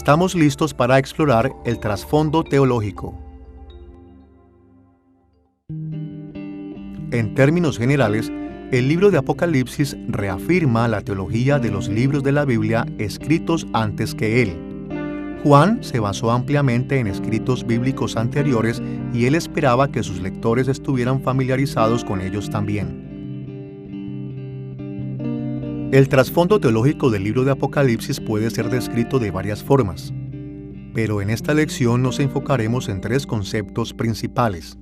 estamos listos para explorar el trasfondo teológico. En términos generales, el libro de Apocalipsis reafirma la teología de los libros de la Biblia escritos antes que él. Juan se basó ampliamente en escritos bíblicos anteriores y él esperaba que sus lectores estuvieran familiarizados con ellos también. El trasfondo teológico del libro de Apocalipsis puede ser descrito de varias formas, pero en esta lección nos enfocaremos en tres conceptos principales.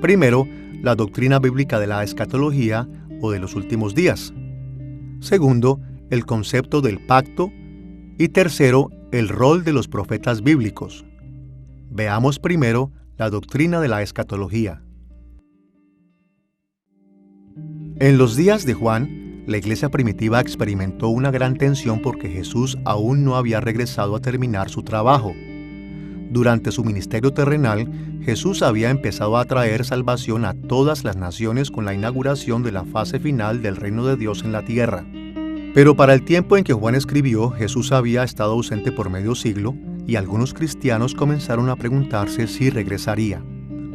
Primero, la doctrina bíblica de la escatología o de los últimos días. Segundo, el concepto del pacto. Y tercero, el rol de los profetas bíblicos. Veamos primero la doctrina de la escatología. En los días de Juan, la iglesia primitiva experimentó una gran tensión porque Jesús aún no había regresado a terminar su trabajo. Durante su ministerio terrenal, Jesús había empezado a traer salvación a todas las naciones con la inauguración de la fase final del reino de Dios en la tierra. Pero para el tiempo en que Juan escribió, Jesús había estado ausente por medio siglo y algunos cristianos comenzaron a preguntarse si regresaría.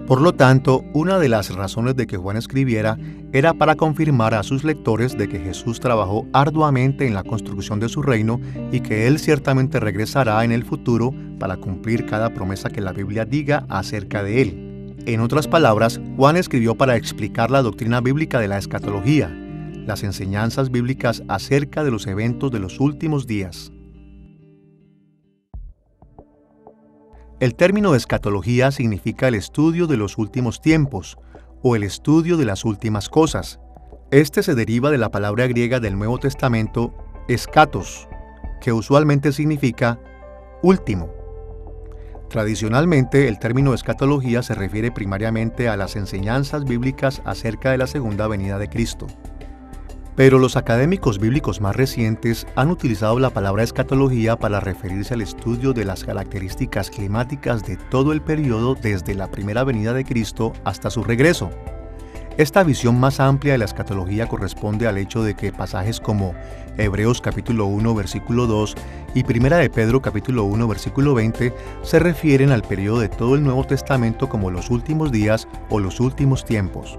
Por lo tanto, una de las razones de que Juan escribiera era para confirmar a sus lectores de que Jesús trabajó arduamente en la construcción de su reino y que Él ciertamente regresará en el futuro para cumplir cada promesa que la Biblia diga acerca de Él. En otras palabras, Juan escribió para explicar la doctrina bíblica de la escatología, las enseñanzas bíblicas acerca de los eventos de los últimos días. El término escatología significa el estudio de los últimos tiempos, o el estudio de las últimas cosas. Este se deriva de la palabra griega del Nuevo Testamento, eschatos, que usualmente significa último. Tradicionalmente, el término escatología se refiere primariamente a las enseñanzas bíblicas acerca de la segunda venida de Cristo. Pero los académicos bíblicos más recientes han utilizado la palabra escatología para referirse al estudio de las características climáticas de todo el periodo desde la primera venida de Cristo hasta su regreso. Esta visión más amplia de la escatología corresponde al hecho de que pasajes como Hebreos capítulo 1 versículo 2 y Primera de Pedro capítulo 1 versículo 20 se refieren al periodo de todo el Nuevo Testamento como los últimos días o los últimos tiempos.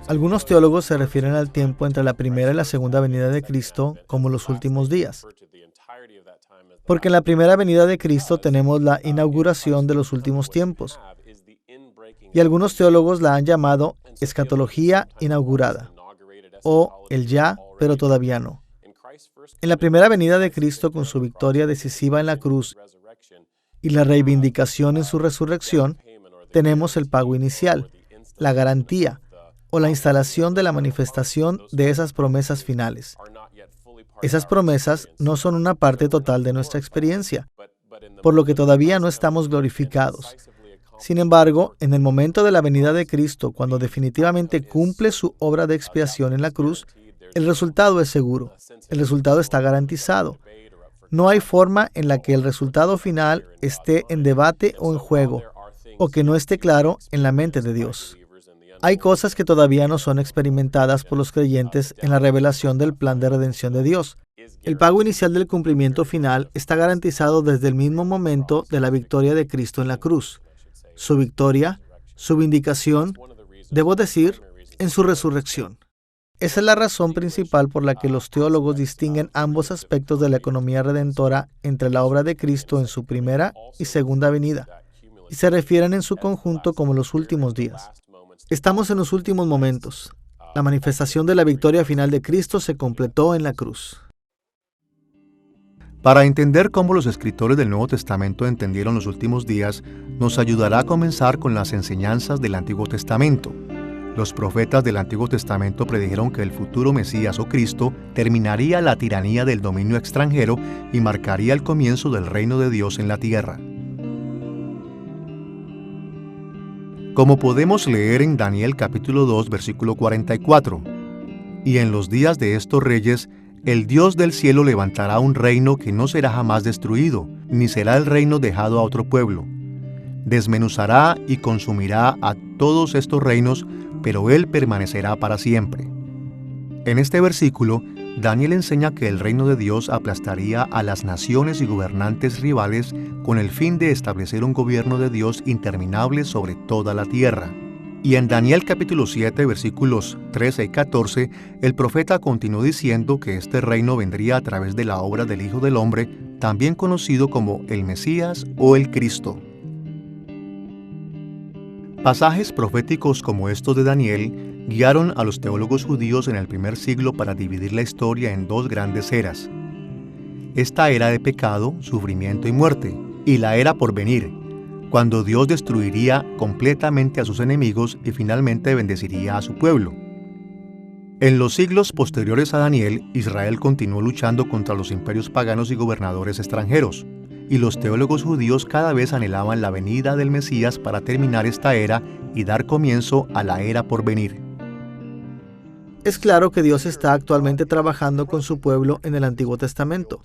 Algunos teólogos se refieren al tiempo entre la primera y la segunda venida de Cristo como los últimos días. Porque en la primera venida de Cristo tenemos la inauguración de los últimos tiempos. Y algunos teólogos la han llamado escatología inaugurada, o el ya, pero todavía no. En la primera venida de Cristo, con su victoria decisiva en la cruz y la reivindicación en su resurrección, tenemos el pago inicial, la garantía, o la instalación de la manifestación de esas promesas finales. Esas promesas no son una parte total de nuestra experiencia, por lo que todavía no estamos glorificados. Sin embargo, en el momento de la venida de Cristo, cuando definitivamente cumple su obra de expiación en la cruz, el resultado es seguro. El resultado está garantizado. No hay forma en la que el resultado final esté en debate o en juego, o que no esté claro en la mente de Dios. Hay cosas que todavía no son experimentadas por los creyentes en la revelación del plan de redención de Dios. El pago inicial del cumplimiento final está garantizado desde el mismo momento de la victoria de Cristo en la cruz. Su victoria, su vindicación, debo decir, en su resurrección. Esa es la razón principal por la que los teólogos distinguen ambos aspectos de la economía redentora entre la obra de Cristo en su primera y segunda venida, y se refieren en su conjunto como los últimos días. Estamos en los últimos momentos. La manifestación de la victoria final de Cristo se completó en la cruz. Para entender cómo los escritores del Nuevo Testamento entendieron los últimos días, nos ayudará a comenzar con las enseñanzas del Antiguo Testamento. Los profetas del Antiguo Testamento predijeron que el futuro Mesías o Cristo terminaría la tiranía del dominio extranjero y marcaría el comienzo del reino de Dios en la tierra. Como podemos leer en Daniel capítulo 2, versículo 44, «Y en los días de estos reyes, el Dios del cielo levantará un reino que no será jamás destruido, ni será el reino dejado a otro pueblo. Desmenuzará y consumirá a todos estos reinos, pero Él permanecerá para siempre». En este versículo, Daniel enseña que el reino de Dios aplastaría a las naciones y gobernantes rivales con el fin de establecer un gobierno de Dios interminable sobre toda la tierra. Y en Daniel capítulo 7, versículos 13 y 14, el profeta continuó diciendo que este reino vendría a través de la obra del Hijo del Hombre, también conocido como el Mesías o el Cristo. Pasajes proféticos como estos de Daniel guiaron a los teólogos judíos en el primer siglo para dividir la historia en dos grandes eras. Esta era de pecado, sufrimiento y muerte, y la era por venir, cuando Dios destruiría completamente a sus enemigos y finalmente bendeciría a su pueblo. En los siglos posteriores a Daniel, Israel continuó luchando contra los imperios paganos y gobernadores extranjeros, y los teólogos judíos cada vez anhelaban la venida del Mesías para terminar esta era y dar comienzo a la era por venir. Es claro que Dios está actualmente trabajando con su pueblo en el Antiguo Testamento,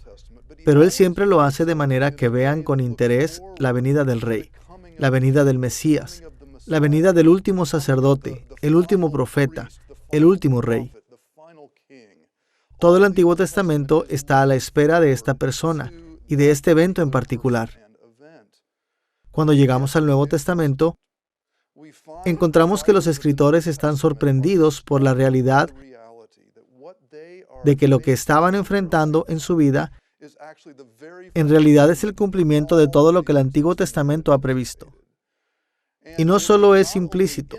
pero Él siempre lo hace de manera que vean con interés la venida del Rey, la venida del Mesías, la venida del último sacerdote, el último profeta, el último Rey. Todo el Antiguo Testamento está a la espera de esta persona y de este evento en particular. Cuando llegamos al Nuevo Testamento, encontramos que los escritores están sorprendidos por la realidad de que lo que estaban enfrentando en su vida en realidad es el cumplimiento de todo lo que el Antiguo Testamento ha previsto. Y no solo es implícito,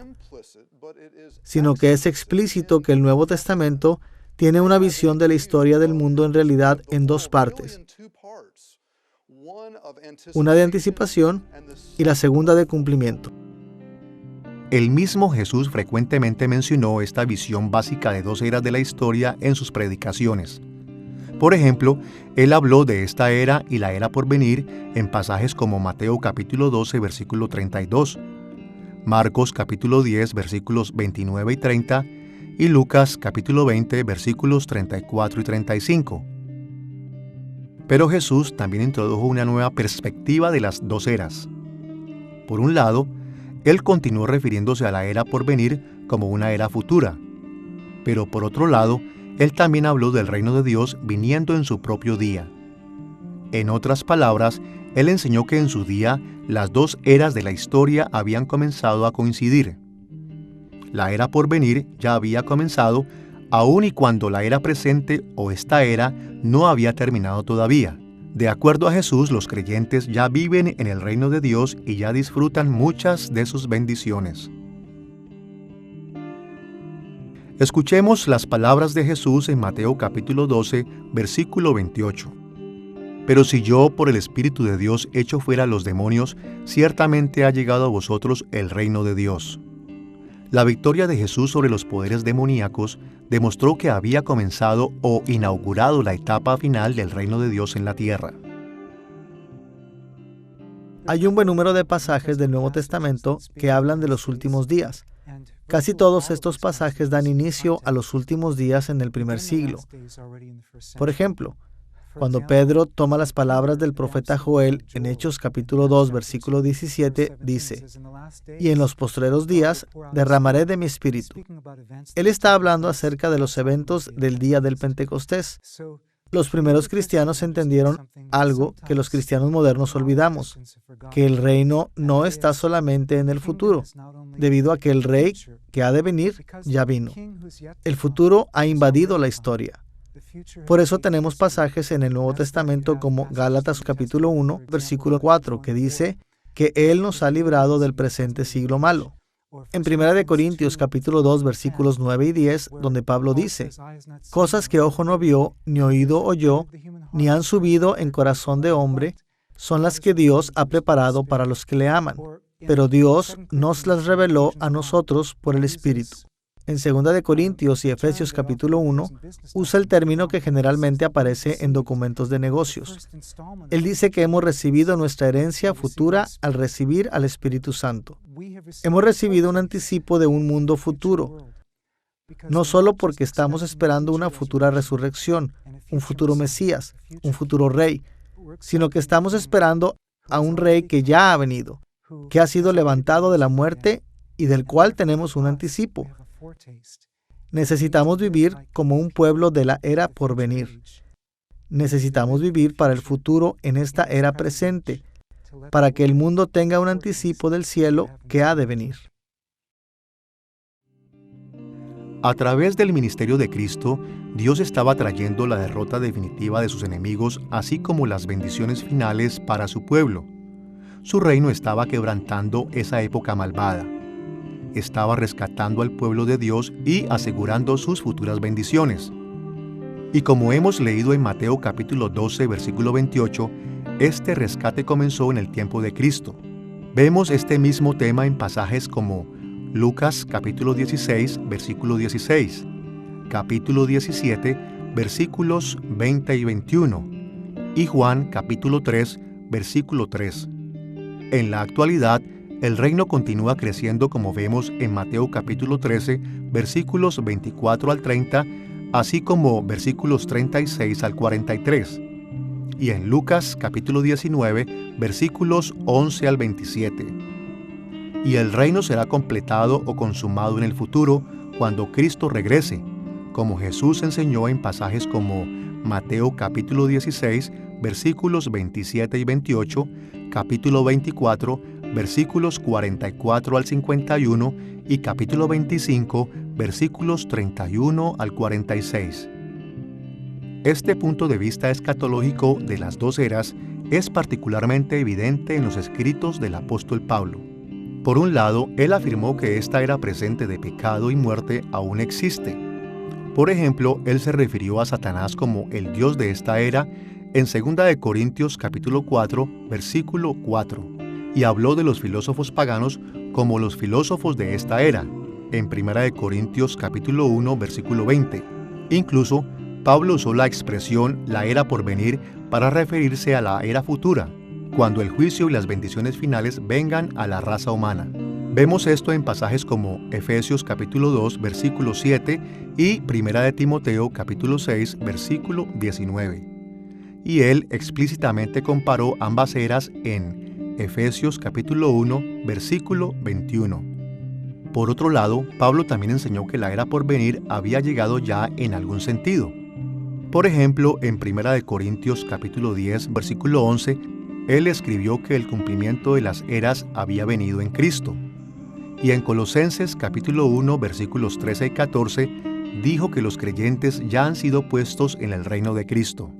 sino que es explícito que el Nuevo Testamento tiene una visión de la historia del mundo en realidad en dos partes. Una de anticipación y la segunda de cumplimiento. El mismo Jesús frecuentemente mencionó esta visión básica de dos eras de la historia en sus predicaciones. Por ejemplo, Él habló de esta era y la era por venir en pasajes como Mateo capítulo 12, versículo 32, Marcos capítulo 10, versículos 29 y 30, y Lucas capítulo 20, versículos 34 y 35. Pero Jesús también introdujo una nueva perspectiva de las dos eras. Por un lado, Él continuó refiriéndose a la era por venir como una era futura. Pero por otro lado, Él también habló del reino de Dios viniendo en su propio día. En otras palabras, Él enseñó que en su día las dos eras de la historia habían comenzado a coincidir. La era por venir ya había comenzado, aun y cuando la era presente o esta era no había terminado todavía. De acuerdo a Jesús, los creyentes ya viven en el reino de Dios y ya disfrutan muchas de sus bendiciones. Escuchemos las palabras de Jesús en Mateo capítulo 12, versículo 28. Pero si yo por el Espíritu de Dios echo fuera a los demonios, ciertamente ha llegado a vosotros el reino de Dios. La victoria de Jesús sobre los poderes demoníacos demostró que había comenzado o inaugurado la etapa final del reino de Dios en la tierra. Hay un buen número de pasajes del Nuevo Testamento que hablan de los últimos días. Casi todos estos pasajes dan inicio a los últimos días en el primer siglo. Por ejemplo, cuando Pedro toma las palabras del profeta Joel en Hechos capítulo 2, versículo 17, dice: «Y en los postreros días derramaré de mi espíritu». Él está hablando acerca de los eventos del día del Pentecostés. Los primeros cristianos entendieron algo que los cristianos modernos olvidamos, que el reino no está solamente en el futuro, debido a que el rey que ha de venir ya vino. El futuro ha invadido la historia. Por eso tenemos pasajes en el Nuevo Testamento como Gálatas capítulo 1, versículo 4, que dice que Él nos ha librado del presente siglo malo. En 1 Corintios capítulo 2, versículos 9 y 10, donde Pablo dice: «Cosas que ojo no vio, ni oído oyó, ni han subido en corazón de hombre, son las que Dios ha preparado para los que le aman. Pero Dios nos las reveló a nosotros por el Espíritu». En 2 Corintios y Efesios capítulo 1, usa el término que generalmente aparece en documentos de negocios. Él dice que hemos recibido nuestra herencia futura al recibir al Espíritu Santo. Hemos recibido un anticipo de un mundo futuro, no solo porque estamos esperando una futura resurrección, un futuro Mesías, un futuro Rey, sino que estamos esperando a un Rey que ya ha venido, que ha sido levantado de la muerte y del cual tenemos un anticipo. Necesitamos vivir como un pueblo de la era por venir. Necesitamos vivir para el futuro en esta era presente, para que el mundo tenga un anticipo del cielo que ha de venir. A través del ministerio de Cristo, Dios estaba trayendo la derrota definitiva de sus enemigos, así como las bendiciones finales para su pueblo. Su reino estaba quebrantando esa época malvada. Estaba rescatando al pueblo de Dios y asegurando sus futuras bendiciones. Y como hemos leído en Mateo capítulo 12, versículo 28, este rescate comenzó en el tiempo de Cristo. Vemos este mismo tema en pasajes como Lucas capítulo 16, versículo 16, capítulo 17, versículos 20 y 21, y Juan capítulo 3, versículo 3. En la actualidad, el reino continúa creciendo como vemos en Mateo capítulo 13, versículos 24 al 30, así como versículos 36 al 43, y en Lucas capítulo 19, versículos 11 al 27. Y el reino será completado o consumado en el futuro cuando Cristo regrese, como Jesús enseñó en pasajes como Mateo capítulo 16, versículos 27 y 28, capítulo 24, versículos 44 al 51 y capítulo 25, versículos 31 al 46. Este punto de vista escatológico de las dos eras es particularmente evidente en los escritos del apóstol Pablo. Por un lado, él afirmó que esta era presente de pecado y muerte aún existe. Por ejemplo, él se refirió a Satanás como el Dios de esta era en 2 Corintios capítulo 4, versículo 4, y habló de los filósofos paganos como los filósofos de esta era, en 1 Corintios capítulo 1, versículo 20. Incluso, Pablo usó la expresión la era por venir para referirse a la era futura, cuando el juicio y las bendiciones finales vengan a la raza humana. Vemos esto en pasajes como Efesios capítulo 2, versículo 7 y 1 de Timoteo capítulo 6, versículo 19. Y él explícitamente comparó ambas eras en Efesios capítulo 1, versículo 21. Por otro lado, Pablo también enseñó que la era por venir había llegado ya en algún sentido. Por ejemplo, en 1 de Corintios capítulo 10, versículo 11, él escribió que el cumplimiento de las eras había venido en Cristo. Y en Colosenses capítulo 1, versículos 13 y 14, dijo que los creyentes ya han sido puestos en el reino de Cristo.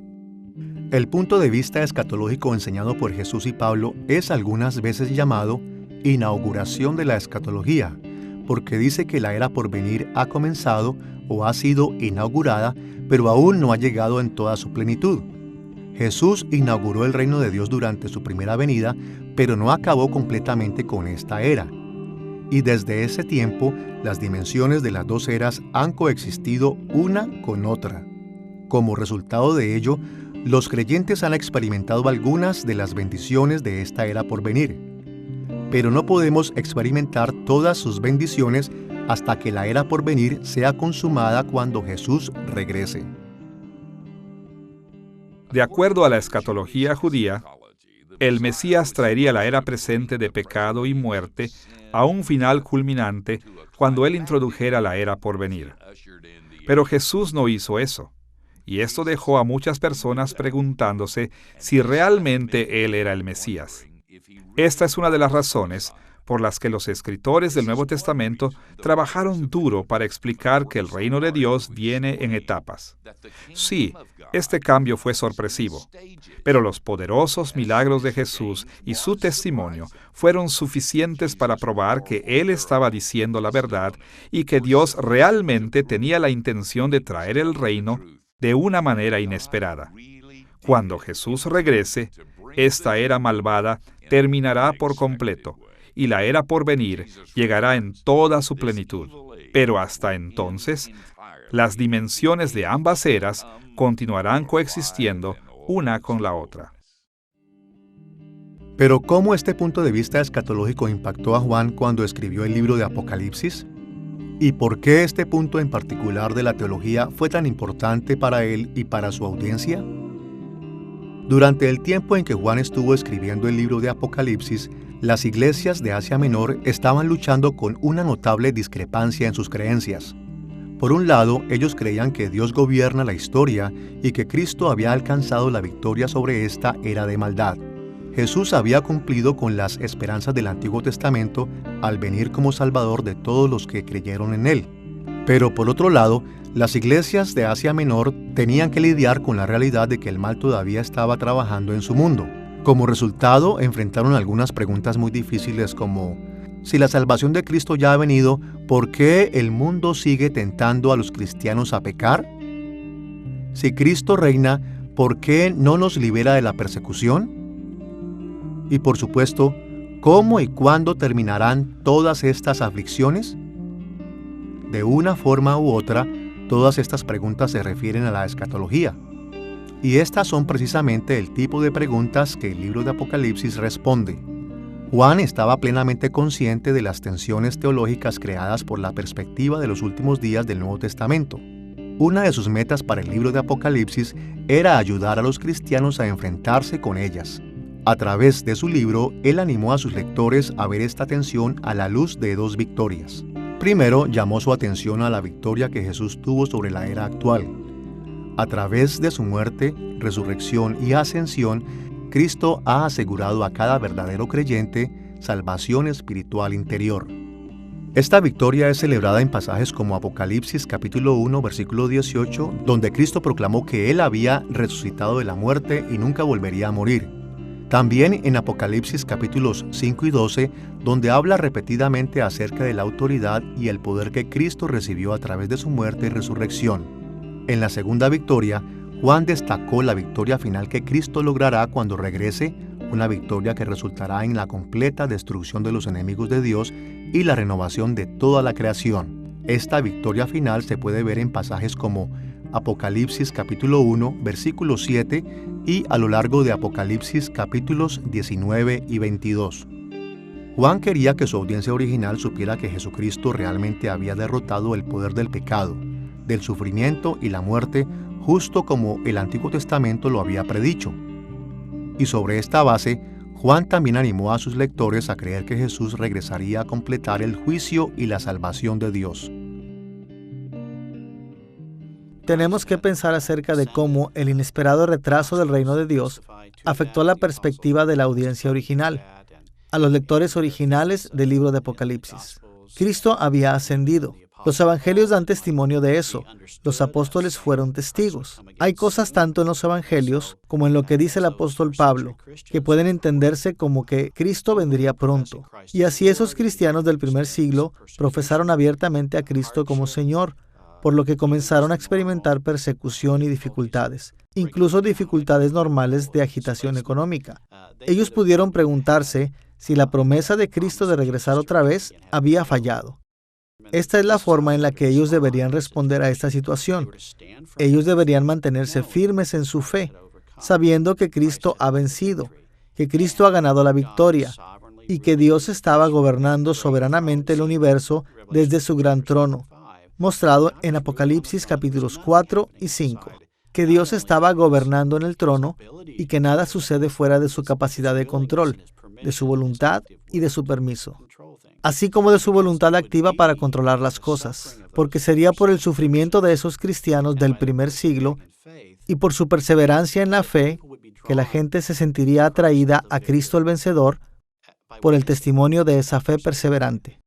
El punto de vista escatológico enseñado por Jesús y Pablo es algunas veces llamado inauguración de la escatología, porque dice que la era por venir ha comenzado o ha sido inaugurada, pero aún no ha llegado en toda su plenitud. Jesús inauguró el reino de Dios durante su primera venida, pero no acabó completamente con esta era. Y desde ese tiempo, las dimensiones de las dos eras han coexistido una con otra. Como resultado de ello, los creyentes han experimentado algunas de las bendiciones de esta era por venir. Pero no podemos experimentar todas sus bendiciones hasta que la era por venir sea consumada cuando Jesús regrese. De acuerdo a la escatología judía, el Mesías traería la era presente de pecado y muerte a un final culminante cuando Él introdujera la era por venir. Pero Jesús no hizo eso, y esto dejó a muchas personas preguntándose si realmente Él era el Mesías. Esta es una de las razones por las que los escritores del Nuevo Testamento trabajaron duro para explicar que el reino de Dios viene en etapas. Sí, este cambio fue sorpresivo, pero los poderosos milagros de Jesús y su testimonio fueron suficientes para probar que Él estaba diciendo la verdad y que Dios realmente tenía la intención de traer el reino de una manera inesperada. Cuando Jesús regrese, esta era malvada terminará por completo, y la era por venir llegará en toda su plenitud. Pero hasta entonces, las dimensiones de ambas eras continuarán coexistiendo una con la otra. Pero ¿cómo este punto de vista escatológico impactó a Juan cuando escribió el libro de Apocalipsis? ¿Y por qué este punto en particular de la teología fue tan importante para él y para su audiencia? Durante el tiempo en que Juan estuvo escribiendo el libro de Apocalipsis, las iglesias de Asia Menor estaban luchando con una notable discrepancia en sus creencias. Por un lado, ellos creían que Dios gobierna la historia y que Cristo había alcanzado la victoria sobre esta era de maldad. Jesús había cumplido con las esperanzas del Antiguo Testamento al venir como Salvador de todos los que creyeron en Él. Pero por otro lado, las iglesias de Asia Menor tenían que lidiar con la realidad de que el mal todavía estaba trabajando en su mundo. Como resultado, enfrentaron algunas preguntas muy difíciles como: si la salvación de Cristo ya ha venido, ¿por qué el mundo sigue tentando a los cristianos a pecar? Si Cristo reina, ¿por qué no nos libera de la persecución? Y por supuesto, ¿cómo y cuándo terminarán todas estas aflicciones? De una forma u otra, todas estas preguntas se refieren a la escatología. Y estas son precisamente el tipo de preguntas que el libro de Apocalipsis responde. Juan estaba plenamente consciente de las tensiones teológicas creadas por la perspectiva de los últimos días del Nuevo Testamento. Una de sus metas para el libro de Apocalipsis era ayudar a los cristianos a enfrentarse con ellas. A través de su libro, él animó a sus lectores a ver esta tensión a la luz de dos victorias. Primero, llamó su atención a la victoria que Jesús tuvo sobre la era actual. A través de su muerte, resurrección y ascensión, Cristo ha asegurado a cada verdadero creyente salvación espiritual interior. Esta victoria es celebrada en pasajes como Apocalipsis capítulo 1, versículo 18, donde Cristo proclamó que Él había resucitado de la muerte y nunca volvería a morir. También en Apocalipsis capítulos 5 y 12, donde habla repetidamente acerca de la autoridad y el poder que Cristo recibió a través de su muerte y resurrección. En la segunda victoria, Juan destacó la victoria final que Cristo logrará cuando regrese, una victoria que resultará en la completa destrucción de los enemigos de Dios y la renovación de toda la creación. Esta victoria final se puede ver en pasajes como Apocalipsis capítulo 1, versículo 7 y a lo largo de Apocalipsis capítulos 19 y 22. Juan quería que su audiencia original supiera que Jesucristo realmente había derrotado el poder del pecado, del sufrimiento y la muerte, justo como el Antiguo Testamento lo había predicho. Y sobre esta base, Juan también animó a sus lectores a creer que Jesús regresaría a completar el juicio y la salvación de Dios. Tenemos que pensar acerca de cómo el inesperado retraso del reino de Dios afectó la perspectiva de la audiencia original, a los lectores originales del libro de Apocalipsis. Cristo había ascendido. Los evangelios dan testimonio de eso. Los apóstoles fueron testigos. Hay cosas tanto en los evangelios como en lo que dice el apóstol Pablo, que pueden entenderse como que Cristo vendría pronto. Y así esos cristianos del primer siglo profesaron abiertamente a Cristo como Señor, por lo que comenzaron a experimentar persecución y dificultades, incluso dificultades normales de agitación económica. Ellos pudieron preguntarse si la promesa de Cristo de regresar otra vez había fallado. Esta es la forma en la que ellos deberían responder a esta situación. Ellos deberían mantenerse firmes en su fe, sabiendo que Cristo ha vencido, que Cristo ha ganado la victoria y que Dios estaba gobernando soberanamente el universo desde su gran trono, mostrado en Apocalipsis capítulos 4 y 5, que Dios estaba gobernando en el trono y que nada sucede fuera de su capacidad de control, de su voluntad y de su permiso, así como de su voluntad activa para controlar las cosas, porque sería por el sufrimiento de esos cristianos del primer siglo y por su perseverancia en la fe que la gente se sentiría atraída a Cristo el vencedor por el testimonio de esa fe perseverante.